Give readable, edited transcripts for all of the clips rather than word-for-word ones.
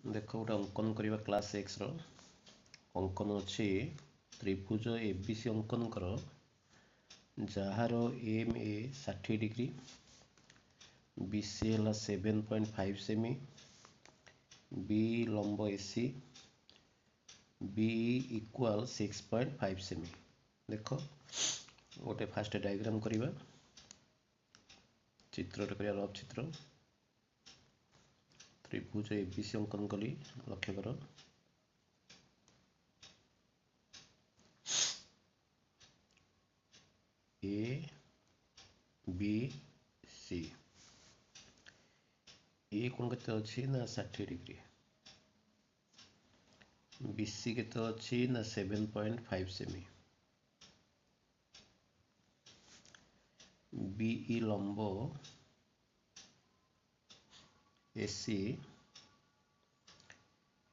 देख गोटे अंकन करवा क्लास 6 रो अंकन अच्छी त्रिभुज एबीसी अंकन कर जार एम ए 60 डिग्री बीसी है 7.5 सेमी बी लंब एसी बी इक्वाल 6.5 सेमी। देख गोटे फास्ट डायग्राम करवा चित्र रफ चित्र त्रिभुज एबीसी अंकन कली लक्ष्य कर ए बी सी ए कोण केते अच्छी ना 60 डिग्री बीसी केते अच्छी ना 7.5 सेमी बीई लंब एसी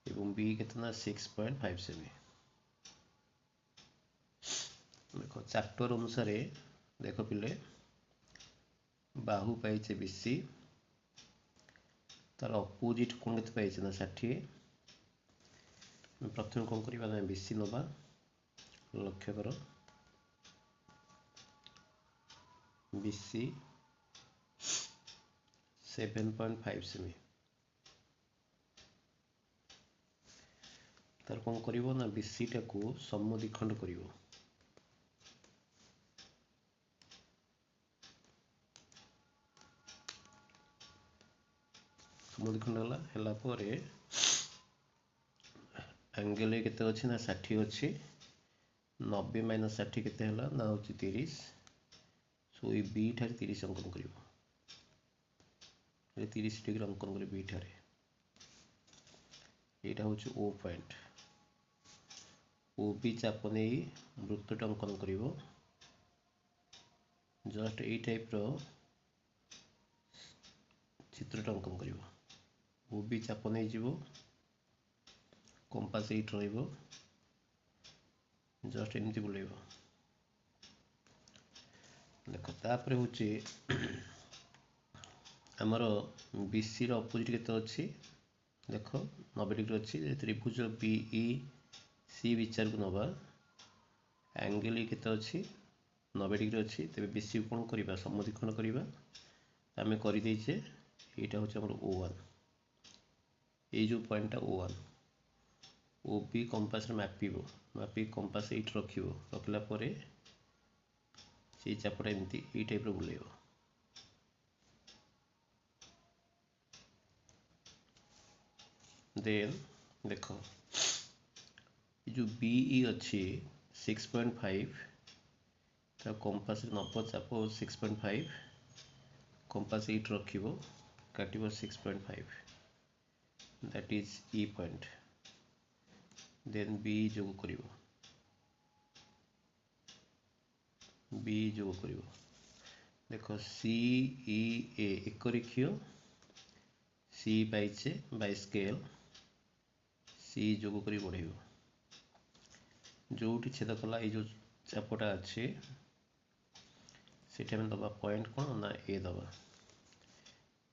एवं बी कितना 6.5 सेमी। देखो चैप्टर अनुसार देख पिले बाहु पाइचे बीसी तार अपोजिट कोण केते पाइचे ना 60। प्रथम कौन करवा ना बीसी नवा लक्ष्य कर बीसी 7.5 सेमी तार कौन करिवो ना बीसी टाकू समद्विखंड करिवो समद्विखंड हला परे एंगल केते अछि ना 60 अछि 90 माइनस 60 केते हला ना होछि 30 सो ए बी ठारे 30 अंकन करिवो 30 डिग्री अंकन करे बी ठारे एटा होछि ओ पॉइंट ओ बी चाप नहीं वृत्तटा अंकन करिवो जस्ट ए टाइप रो चित्रटा अंकन करिवो ओ बी चाप नहीं जीवो कंपास एट रहिबो जस्ट एमती बुलेइबो। देखो तापर होछि हमर बीसी रो अपोजिट केते अछि देखो 90 डिग्री अछि त्रिभुज बीई सी विचार को नवा एंगल केते अछि 90 डिग्री अछि तबे बीसी कोन करबा समद्विखंड करबा आमे करि दैछे एटा होछि हमर O1 ए जो पॉइंट O1 ओबी कंपास रे मापी कंपास एट रखिबो रखला परे से चापटा एमती ए टाइप रो बुलेइबो देन देखो जो बीई अच्छी 6.5 ता कंपास नब चाप 6.5 कंपास 8 रखिबो काटिबो 6.5 that is E point then B जोग करिवो बी जोग करिवो देखो सी ई ए एक रेखीय सी पाइचे बाय स्केल सी जोग करी बढ़ेबो जोटी छेद कला ये जो चापटा अच्छे सेटा में दबा पॉइंट कौन ना ए दबा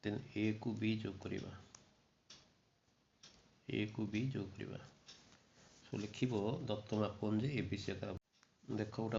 देन ए को बी जोग करिबा ए को बी जोग करिबा सो लिखिबो दत्त मापन जे एबीसी का देखो